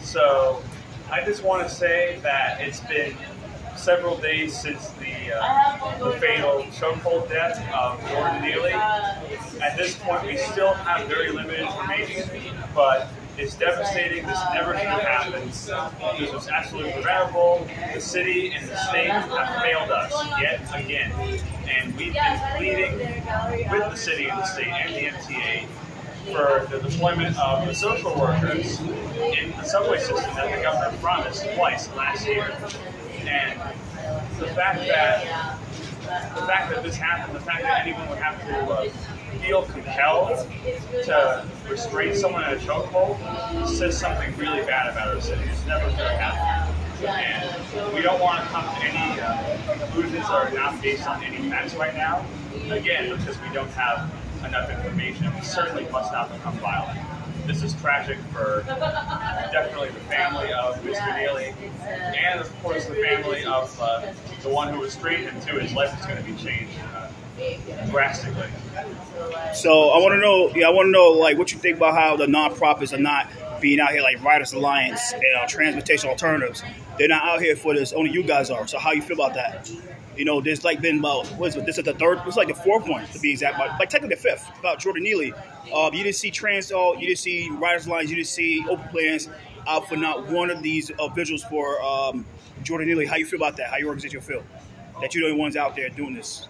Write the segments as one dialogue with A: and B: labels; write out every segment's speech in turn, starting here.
A: So I just want to say that it's been several days since the fatal chokehold death of Jordan Neely. At this point, we still have very limited information, but it's devastating. This never should have happened. This was absolutely preventable. The city and the state have failed us yet again. And we've been pleading with the city and the state and the MTA for the deployment of the social workers in the subway system that the governor promised twice last year. And the fact that this happened, the fact that anyone would have to feel compelled to restrain someone in a chokehold says something really bad about our city. It's never going to happen. And we don't want to come to any conclusions that are not based on any facts right now. Again, because we don't have enough information. We certainly must not become violent. This is tragic for definitely the family of Mr. Neely, and of course the family of the one who restrained him too. His life is going to be changed drastically.
B: So I want to know, like, what you think about how the nonprofits are not being out here, like Riders Alliance and Transportation Alternatives. They're not out here for this. Only you guys are. So how you feel about that? You know, there's like been about, what is it? This is the third. It's like the fourth one to be exact, but like technically the fifth about Jordan Neely. You didn't see you didn't see Riders Alliance, you didn't see Open Plans out for not one of these visuals for Jordan Neely. How you feel about that? How your organization feel that you're the only ones out there doing this?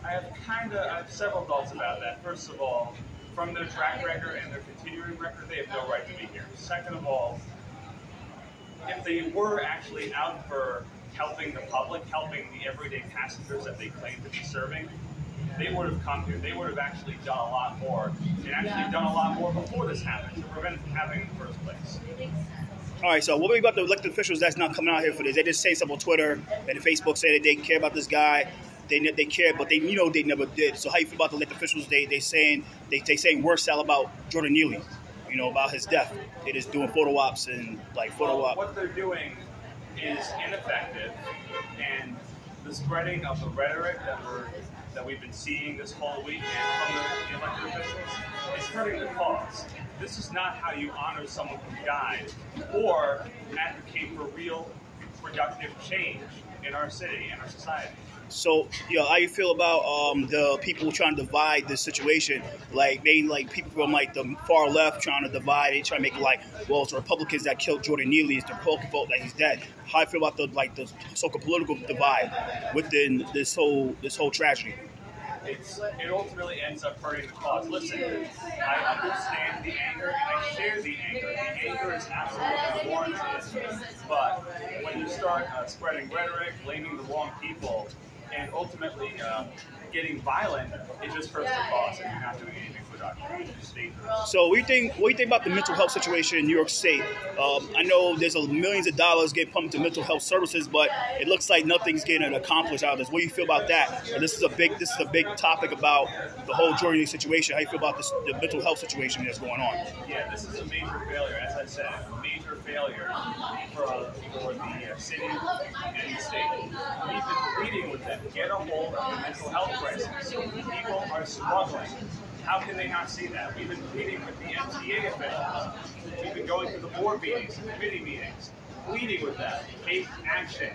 A: I have several thoughts about that. First of all, from their track record and their continuing record, they have no right to be here. Second of all, if they were actually out for helping the public, helping the everyday passengers that they claim to be serving, they would have come here. They would have actually done a lot more, and actually done a lot more before this happened to prevent it from happening in the first place.
B: All right, so what about the elected officials that's not coming out here for this? They just say something on Twitter and Facebook say that they care about this guy. They care, but they they never did. So how you feel about the elected officials? They saying worse style about Jordan Neely, about his death. They just doing photo ops and photo op.
A: What they're doing is ineffective, and the spreading of the rhetoric that we've been seeing this whole weekend from the elected officials is hurting the cause. This is not how you honor someone who died or advocate for real productive change in our city and our society.
B: So, how you feel about the people trying to divide this situation? Like, people from the far left trying to divide it, trying to make it it's the Republicans that killed Jordan Neely, it's the Republican vote that he's dead. How you feel about the so-called political divide within this whole tragedy?
A: It ultimately ends up hurting the cause. Listen, I understand the anger, and I share the anger. The anger is absolutely warranted. But when you start spreading rhetoric, blaming the wrong people, and ultimately getting violent, it just hurts the cause, and you're not doing anything productive. It's just dangerous.
B: So what do you think about the mental health situation in New York State? I know there's millions of dollars getting pumped into mental health services, but it looks like nothing's getting accomplished out of this. What do you feel about that? This is a big topic about the whole Jordan Neely situation. How do you feel about the mental health situation that's going on?
A: Yeah, this is a major failure. As I said, a major failure for the city and the state. We've been pleading with them, get a hold of the mental health crisis. People are struggling. How can they not see that? We've been pleading with the MTA officials. We've been going through the board meetings and committee meetings, pleading with them. Take action.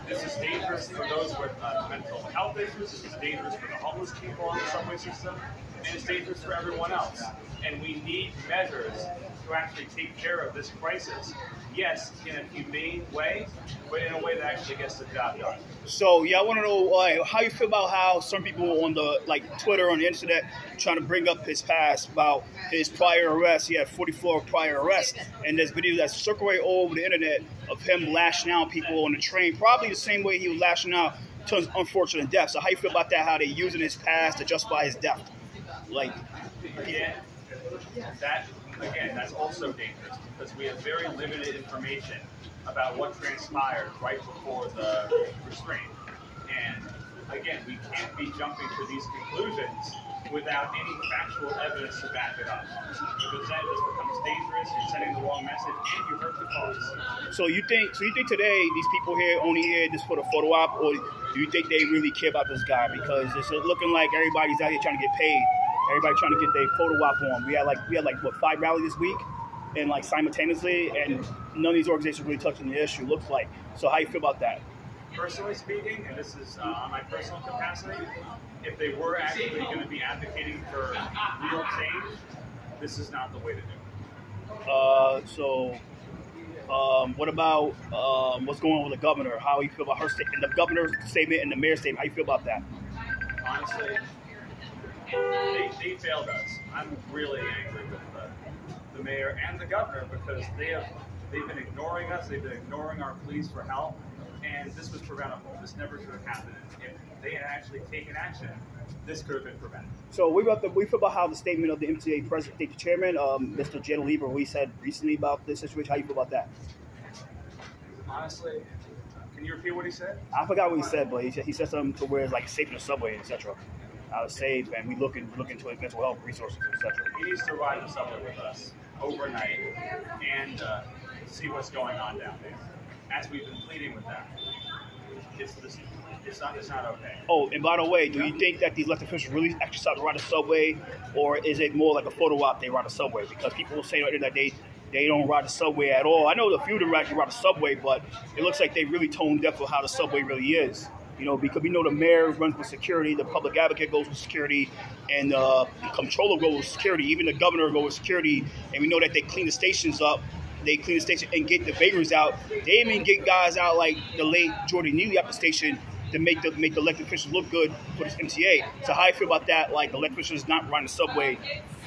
A: This is dangerous for those with mental health issues. This is dangerous for the homeless people on the subway system. And it's dangerous for everyone else. And we need measures to actually take care of this crisis. Yes, in a humane way, but in a way that actually gets the job done.
B: So, I want to know how you feel about how some people on the Twitter, on the internet, trying to bring up his past, about his prior arrests. He had 44 prior arrests, and there's videos that circulate all over the internet of him lashing out people on the train, probably the same way he was lashing out to his unfortunate death. So how you feel about that, how they're using his past to justify his death?
A: Yeah, that's also dangerous because we have very limited information about what transpired right before the restraint. And again, we can't be jumping to these conclusions without any factual evidence to back it up. Because then it just becomes dangerous, you're sending the wrong message, and you hurt the cause.
B: So you think today these people here only here just for the photo op, or do you think they really care about this guy? Because it's looking like everybody's out here trying to get paid. Everybody trying to get their photo op on. We had what, 5 rallies this week? and like simultaneously, and none of these organizations really touching the issue. Looks like. So how you feel about that?
A: Personally speaking, and this is on my personal capacity, if they were actually going to be advocating for real change, this is not the way to do it.
B: What about what's going on with the governor? How you feel about her statement, the governor's statement and the mayor's statement? How you feel about that?
A: Honestly, they failed us. I'm really angry with the mayor and the governor because they've been ignoring us. They've been ignoring our pleas for help, and this was preventable. This never should have happened. If they had actually taken action, this could have been prevented.
B: So we feel about how the statement of the MTA president, the chairman, Mr. Jen Lieber, we said recently about this situation. How you feel about that?
A: Honestly, can you repeat what he said?
B: I forgot what he said, but he said something to where it's like safe in the subway, etc. Safe, and we look into mental health resources, etc.
A: He needs to ride the subway with us overnight and see what's going on down there. As we've been pleading with them, it's not okay.
B: Oh, and by the way, do you think that these elected officials really actually start to ride the subway, or is it more like a photo op? They ride the subway because people say that they don't ride the subway at all. I know the few that actually ride the subway, but it looks like they really tone deaf of how the subway really is. You know, because we know the mayor runs with security, the public advocate goes with security, and the comptroller goes with security. Even the governor goes with security, and we know that they clean the stations up. They clean the station and get the vagrants out. They even get guys out like the late Jordan Neely out the station to make the elected officials look good for this MTA. So how do you feel about that? Like the elected officials not riding the subway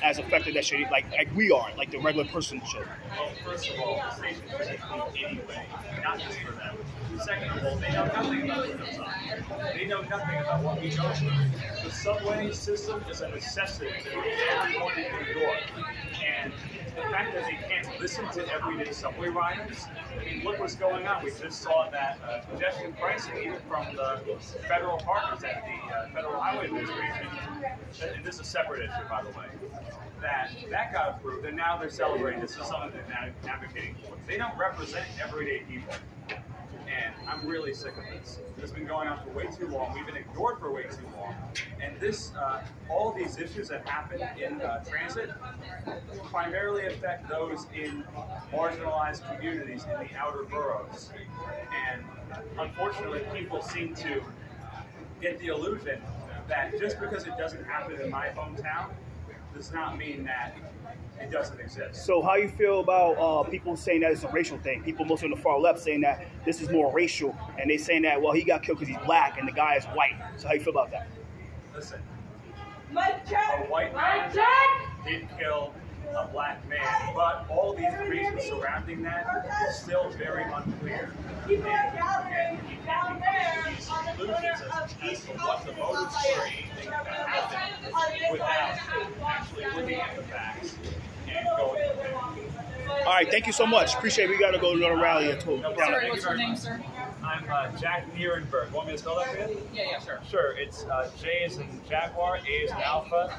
B: as effective that should, like we are, like the regular person should.
A: Well, first of all, the station should be clean anyway, not just for them. Second of all, they know nothing about what goes on. They know nothing about what we go through. The subway system is a necessity for everyone in New York. And the fact that they can't listen to everyday subway riders, I mean, look what's going on. We just saw that congestion pricing, even from the federal partners at the Federal Highway Administration, and this is a separate issue, by the way, that got approved, and now they're celebrating. This is something they're advocating for. They don't represent everyday people. And I'm really sick of this. It's been going on for way too long. We've been ignored for way too long. And this, all of these issues that happen in transit primarily affect those in marginalized communities in the outer boroughs. And unfortunately, people seem to get the illusion that just because it doesn't happen in my hometown does not mean that it doesn't exist.
B: So how you feel about people saying that it's a racial thing? People mostly on the far left saying that this is more racial, and they saying that, well, he got killed because he's black and the guy is white. So how you feel about that?
A: Listen, a white man did kill a black man, but all these reasons surrounding that is still very unclear. And you can't be these conclusions as to what the motives for anything that happened without actually looking at the facts and going from there.
B: All right, thank you so much. Appreciate it. We got to go to another rally.
C: Sorry, what's your name, sir?
A: I'm Jack Nierenberg. Want me to spell that for you?
C: Yeah, sure.
A: Sure. It's J is in Jaguar, A is in Alpha,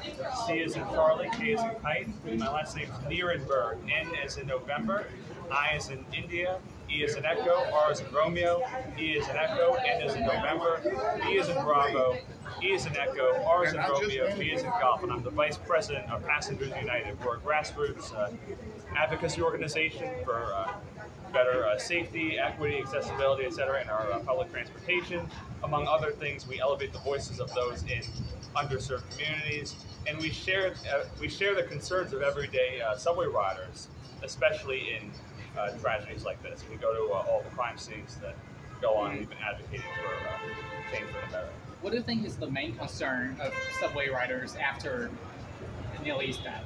A: C is in Charlie, K is in Kite. My last name is Nierenberg. N is in November, I is in India, E is in Echo, R is in Romeo, E is in Echo, N is in November, B is in Bravo, E is in Echo, R is in Romeo, B is in Golf, and I'm the Vice President of Passengers United. We're a grassroots advocacy organization for better safety, equity, accessibility, etc. in our public transportation. Among other things, we elevate the voices of those in underserved communities, and we share the concerns of everyday subway riders, especially in tragedies like this. We go to all the crime scenes that go on, and we've been advocating for change for the better.
C: What do you think is the main concern of subway riders after Neely's death?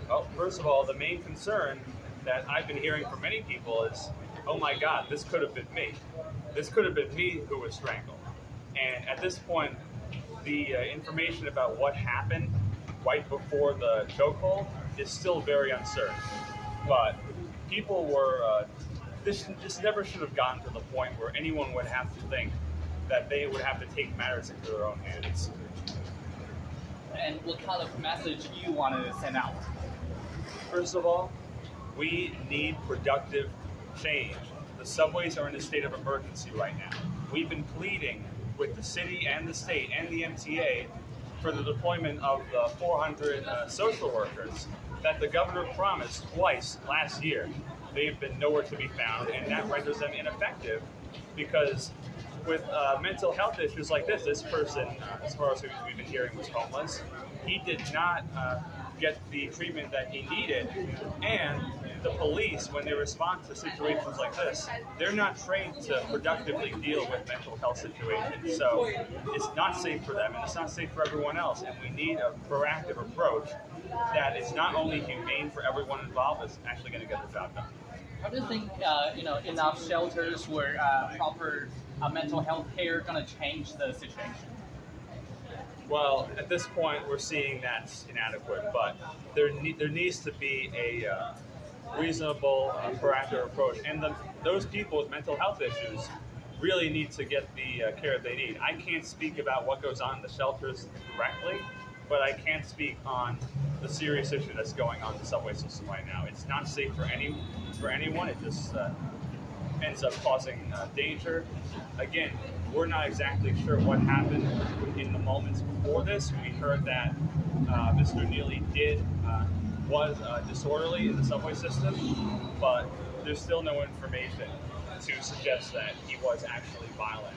A: Well, first of all, the main concern that I've been hearing from many people is, oh my God, this could have been me. This could have been me who was strangled. And at this point, the information about what happened right before the chokehold is still very uncertain. But people were, this never should have gotten to the point where anyone would have to think that they would have to take matters into their own hands.
C: And what kind of message you want to send out?
A: First of all, we need productive change. The subways are in a state of emergency right now. We've been pleading with the city and the state and the MTA for the deployment of the 400 social workers that the governor promised twice last year. They've been nowhere to be found, and that renders them ineffective because with mental health issues like this person, as far as we've been hearing, was homeless. He did not get the treatment that he needed, and the police, when they respond to situations like this, they're not trained to productively deal with mental health situations. So it's not safe for them, and it's not safe for everyone else, and we need a proactive approach that is not only humane for everyone involved, it's actually going to get the job done.
C: How do you think enough shelters where proper mental health care going to change the situation?
A: Well, at this point, we're seeing that's inadequate, but there needs to be a reasonable, proactive approach, and those people with mental health issues really need to get the care they need. I can't speak about what goes on in the shelters directly, but I can speak on the serious issue that's going on in the subway system right now. It's not safe for anyone. It just ends up causing danger. Again, we're not exactly sure what happened in the moments before this. We heard that Mr. Neely was disorderly in the subway system, but there's still no information to suggest that he was actually violent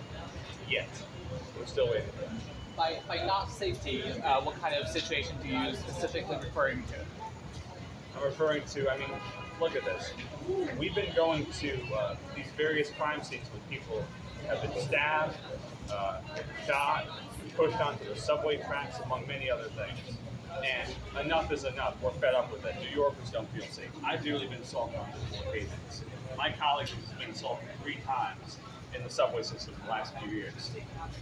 A: yet. We're still waiting for that.
C: By not safety, what kind of situation do you specifically referring to?
A: I'm referring to, look at this. We've been going to these various crime scenes where people have been stabbed, shot, pushed onto the subway tracks, among many other things. And enough is enough. We're fed up with it. New Yorkers don't feel safe. I've really been assaulted on multiple occasions. My colleague has been assaulted 3 times in the subway system in the last few years.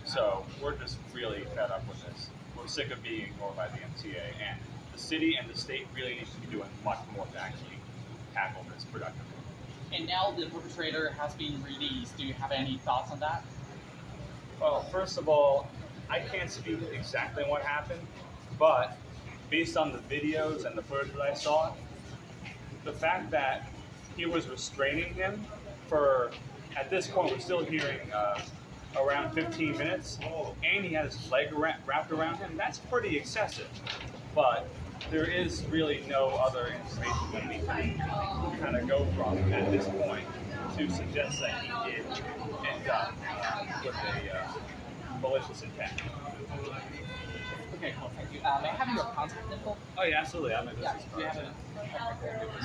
A: So we're just really fed up with this. We're sick of being ignored by the MTA, and the city and the state really need to be doing much more to actually tackle this productively.
C: And now the perpetrator has been released. Do you have any thoughts on that?
A: Well, first of all, I can't speak exactly what happened, but based on the videos and the footage that I saw, the fact that he was restraining him for, at this point, we're still hearing around 15 minutes, and he had his leg wrapped around him, that's pretty excessive. But there is really no other information that we can kind of go from at this point to suggest that he did end up with a malicious intent.
C: Okay, cool, thank you. May I have your contact info?
A: Oh yeah, absolutely. I'm a business
C: Yeah, do you have it?